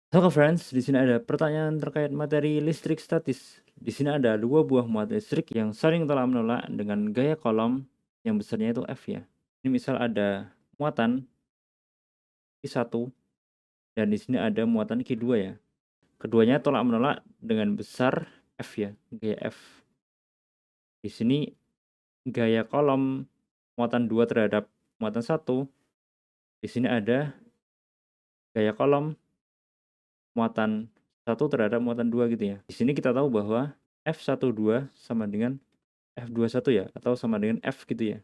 Halo friends, di sini ada pertanyaan terkait materi listrik statis. Di sini ada dua buah muat listrik yang saling tolak menolak dengan gaya kolom yang besarnya itu F ya. Ini misal ada muatan Q1 dan di sini ada muatan Q2 ya. Keduanya tolak menolak dengan besar F ya, gaya F. Di sini gaya kolom muatan 2 terhadap muatan 1. Di sini ada gaya kolom muatan 1 terhadap muatan 2 gitu ya. Di sini kita tahu bahwa F12 sama dengan F21 ya, atau sama dengan F gitu ya.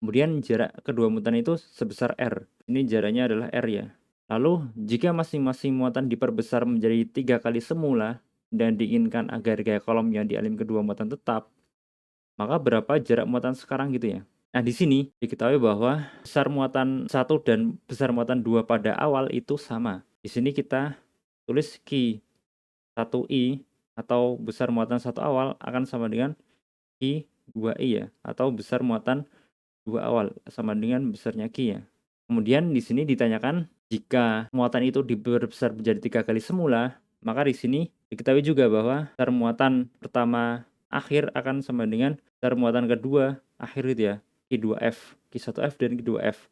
Kemudian jarak kedua muatan itu sebesar R. Ini jaraknya adalah R ya. Lalu, jika masing-masing muatan diperbesar menjadi 3 kali semula dan diinginkan agar gaya kolom yang dialami kedua muatan tetap, maka berapa jarak muatan sekarang gitu ya. Nah, di sini diketahui bahwa besar muatan 1 dan besar muatan 2 pada awal itu sama. Di sini kita tulis Q1I atau besar muatan 1 awal akan sama dengan Q2I ya, atau besar muatan 2 awal sama dengan besarnya Q ya. Kemudian di sini ditanyakan jika muatan itu diperbesar menjadi 3 kali semula, maka di sini diketahui juga bahwa besar muatan pertama akhir akan sama dengan besar muatan kedua akhir gitu ya, Q2F, Q1F dan Q2F.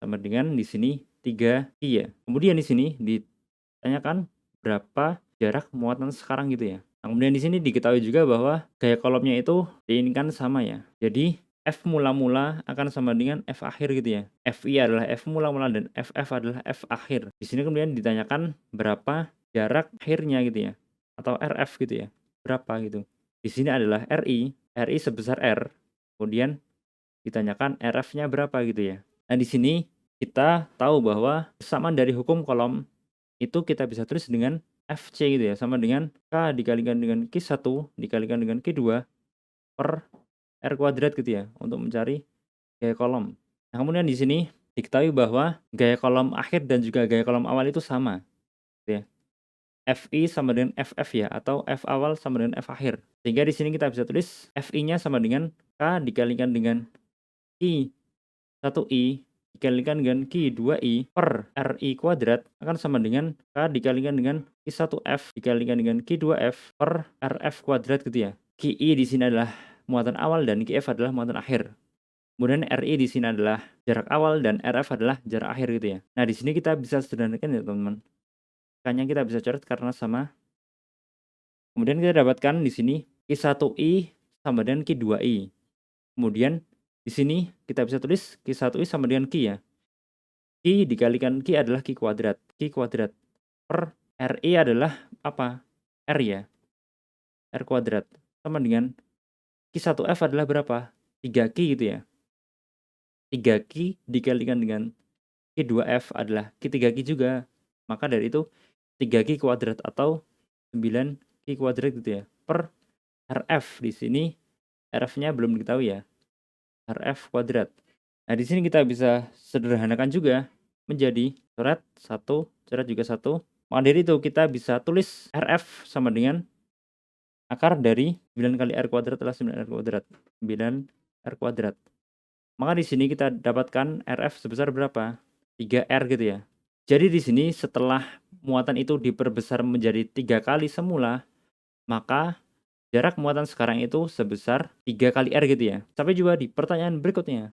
Sama dengan di sini 3Q ya. Kemudian di sini ditanyakan berapa jarak muatan sekarang gitu ya. Nah, kemudian di sini diketahui juga bahwa gaya kolomnya itu diinginkan sama ya. Jadi F mula-mula akan sama dengan F akhir gitu ya. FI adalah F mula-mula dan FF adalah F akhir. Di sini kemudian ditanyakan berapa jarak akhirnya gitu ya. Atau RF gitu ya. Berapa gitu. Di sini adalah RI sebesar R. Kemudian ditanyakan RF-nya berapa gitu ya. Nah, di sini kita tahu bahwa kesamaan dari hukum kolom itu kita bisa tulis dengan FC gitu ya, sama dengan K dikalikan dengan Q1 dikalikan dengan Q2 per R kuadrat gitu ya, untuk mencari gaya kolom. Nah, kemudian di sini diketahui bahwa gaya kolom akhir dan juga gaya kolom awal itu sama, gitu ya. FI sama dengan FF ya, atau F awal sama dengan F akhir. Sehingga di sini kita bisa tulis FI-nya sama dengan K dikalikan dengan Q1I dikalikan dengan Q2I per RI kuadrat akan sama dengan K dikalikan dengan Q1F dikalikan dengan Q2F per RF kuadrat gitu ya. QI di sini adalah muatan awal dan QF adalah muatan akhir. Kemudian RI di sini adalah jarak awal dan RF adalah jarak akhir gitu ya. Nah, di sini kita bisa sederhanakan ya, teman-teman. K-nya kita bisa coret karena sama. Kemudian kita dapatkan di sini Q1I sama dengan Q2I. Kemudian di sini kita bisa tulis Q1I sama dengan Q ya. Q dikalikan Q adalah Q kuadrat per RI adalah apa? R ya, R kuadrat sama dengan Q1F adalah berapa? 3Q gitu ya. 3Q dikalikan dengan Q2F adalah Q3Q juga. Maka dari itu 3Q kuadrat atau 9Q kuadrat gitu ya. Per RF di sini RF-nya belum diketahui ya. RF kuadrat. Nah, di sini kita bisa sederhanakan juga menjadi coret 1, coret juga 1. Maka dari itu kita bisa tulis RF sama dengan akar dari 9 kali R kuadrat adalah 9R kuadrat. 9R kuadrat. Maka di sini kita dapatkan RF sebesar berapa? 3R gitu ya. Jadi di sini setelah muatan itu diperbesar menjadi 3 kali semula, maka jarak muatan sekarang itu sebesar 3 kali R gitu ya. Sampai jumpa di pertanyaan berikutnya.